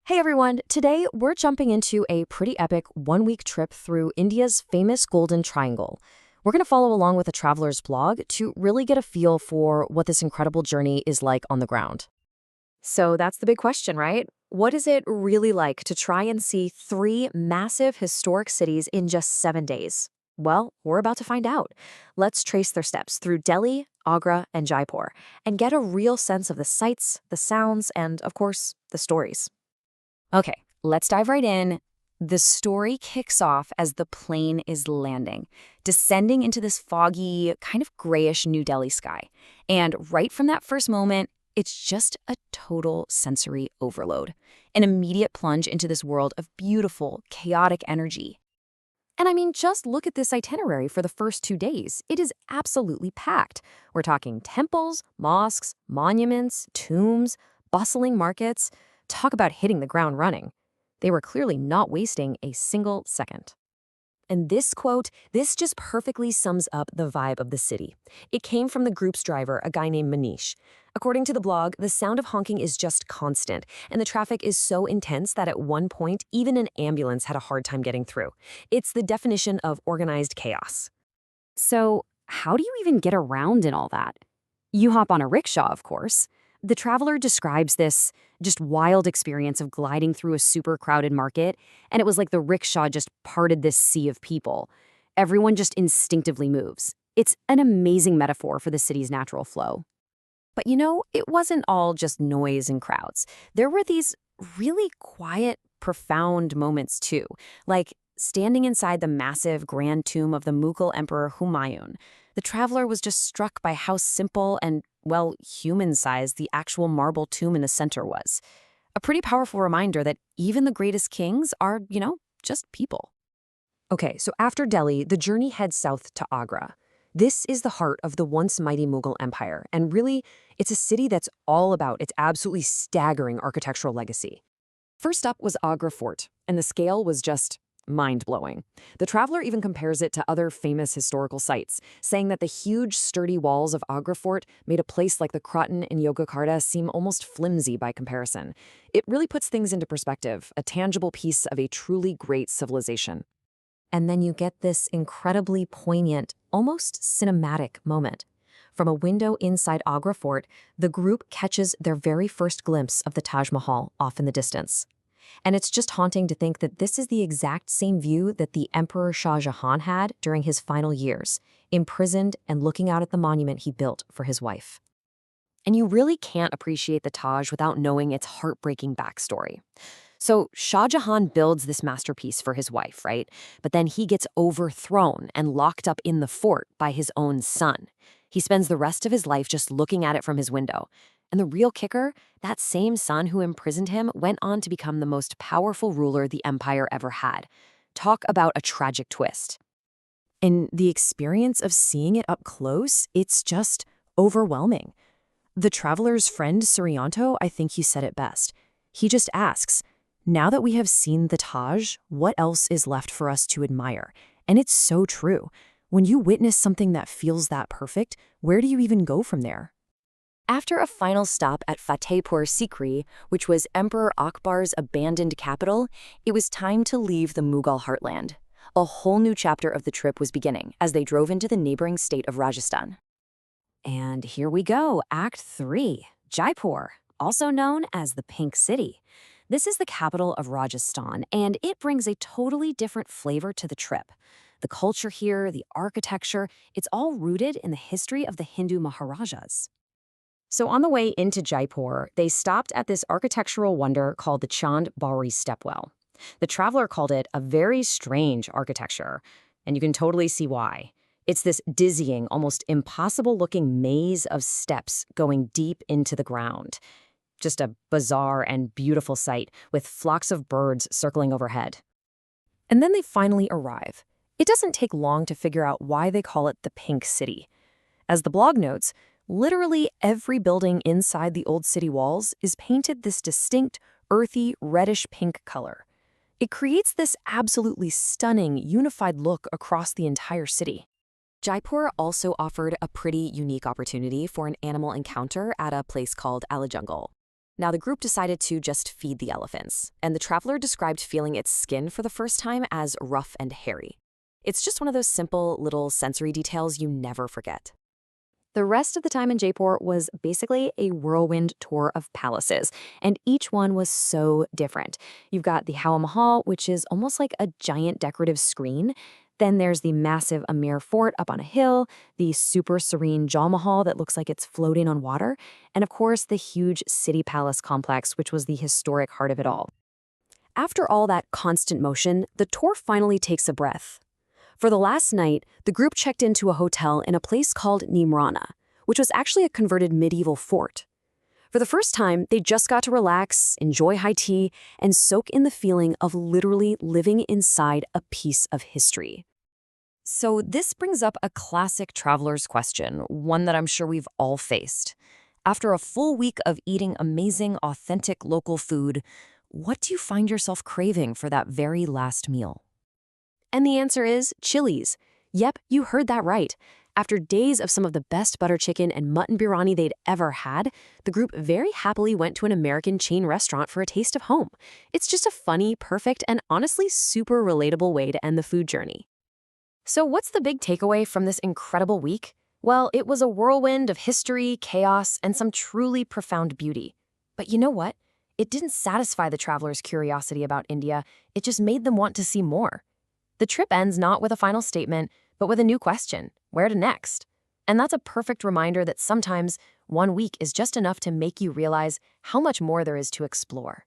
Hey everyone, today we're jumping into a pretty epic one-week trip through India's famous Golden Triangle. We're going to follow along with a traveler's blog to really get a feel for what this incredible journey is like on the ground. So that's the big question, right? What is it really like to try and see three massive historic cities in just 7 days? Well, we're about to find out. Let's trace their steps through Delhi, Agra, and Jaipur and get a real sense of the sights, the sounds, and, of course, the stories. Okay, let's dive right in. The story kicks off as the plane is landing, descending into this foggy, kind of grayish New Delhi sky. And right from that first moment, it's just a total sensory overload, an immediate plunge into this world of beautiful, chaotic energy. And I mean, just look at this itinerary for the first 2 days. It is absolutely packed. We're talking temples, mosques, monuments, tombs, bustling markets. Talk about hitting the ground running. They were clearly not wasting a single second. And this quote, this just perfectly sums up the vibe of the city. It came from the group's driver, a guy named Manish. According to the blog, the sound of honking is just constant, and the traffic is so intense that at one point, even an ambulance had a hard time getting through. It's the definition of organized chaos. So, how do you even get around in all that? You hop on a rickshaw, of course. The traveler describes this just wild experience of gliding through a super crowded market, and it was like the rickshaw just parted this sea of people. Everyone just instinctively moves. It's an amazing metaphor for the city's natural flow. But it wasn't all just noise and crowds. There were these really quiet, profound moments too, like standing inside the massive grand tomb of the Mughal Emperor Humayun. The traveler was just struck by how simple and, well, human-sized the actual marble tomb in the center was. A pretty powerful reminder that even the greatest kings are, just people. Okay, so after Delhi, the journey heads south to Agra. This is the heart of the once mighty Mughal Empire, and really, it's a city that's all about its absolutely staggering architectural legacy. First up was Agra Fort, and the scale was just mind-blowing. The traveler even compares it to other famous historical sites, saying that the huge, sturdy walls of Agra Fort made a place like the Croton in Yogyakarta seem almost flimsy by comparison. It really puts things into perspective, a tangible piece of a truly great civilization. And then you get this incredibly poignant, almost cinematic moment. From a window inside Agra Fort, the group catches their very first glimpse of the Taj Mahal off in the distance. And it's just haunting to think that this is the exact same view that the Emperor Shah Jahan had during his final years, imprisoned and looking out at the monument he built for his wife. And you really can't appreciate the Taj without knowing its heartbreaking backstory. So Shah Jahan builds this masterpiece for his wife, right? But then he gets overthrown and locked up in the fort by his own son. He spends the rest of his life just looking at it from his window. And the real kicker, that same son who imprisoned him went on to become the most powerful ruler the empire ever had. Talk about a tragic twist. And the experience of seeing it up close, it's just overwhelming. The traveler's friend, Suryanto, I think he said it best. He just asks, now that we have seen the Taj, what else is left for us to admire? And it's so true. When you witness something that feels that perfect, where do you even go from there? After a final stop at Fatehpur Sikri, which was Emperor Akbar's abandoned capital, it was time to leave the Mughal heartland. A whole new chapter of the trip was beginning as they drove into the neighboring state of Rajasthan. And here we go, Act 3, Jaipur, also known as the Pink City. This is the capital of Rajasthan, and it brings a totally different flavor to the trip. The culture here, the architecture, it's all rooted in the history of the Hindu Maharajas. So on the way into Jaipur, they stopped at this architectural wonder called the Chand Bauri Stepwell. The traveler called it a very strange architecture, and you can totally see why. It's this dizzying, almost impossible-looking maze of steps going deep into the ground. Just a bizarre and beautiful sight with flocks of birds circling overhead. And then they finally arrive. It doesn't take long to figure out why they call it the Pink City. As the blog notes, literally every building inside the old city walls is painted this distinct, earthy, reddish-pink color. It creates this absolutely stunning, unified look across the entire city. Jaipur also offered a pretty unique opportunity for an animal encounter at a place called Jungle. Now, the group decided to just feed the elephants, and the traveler described feeling its skin for the first time as rough and hairy. It's just one of those simple little sensory details you never forget. The rest of the time in Jaipur was basically a whirlwind tour of palaces, and each one was so different. You've got the Mahal, which is almost like a giant decorative screen. Then there's the massive Amer Fort up on a hill, the super serene Jama Mahal that looks like it's floating on water, and of course the huge city palace complex, which was the historic heart of it all. After all that constant motion, the tour finally takes a breath. For the last night, the group checked into a hotel in a place called Neemrana, which was actually a converted medieval fort. For the first time, they just got to relax, enjoy high tea, and soak in the feeling of literally living inside a piece of history. So this brings up a classic traveler's question, one that I'm sure we've all faced. After a full week of eating amazing, authentic local food, what do you find yourself craving for that very last meal? And the answer is chilies. Yep, you heard that right. After days of some of the best butter chicken and mutton biryani they'd ever had, the group very happily went to an American chain restaurant for a taste of home. It's just a funny, perfect, and honestly super relatable way to end the food journey. So what's the big takeaway from this incredible week? Well, it was a whirlwind of history, chaos, and some truly profound beauty. But you know what? It didn't satisfy the travelers' curiosity about India. It just made them want to see more. The trip ends not with a final statement, but with a new question: where to next? And that's a perfect reminder that sometimes one week is just enough to make you realize how much more there is to explore.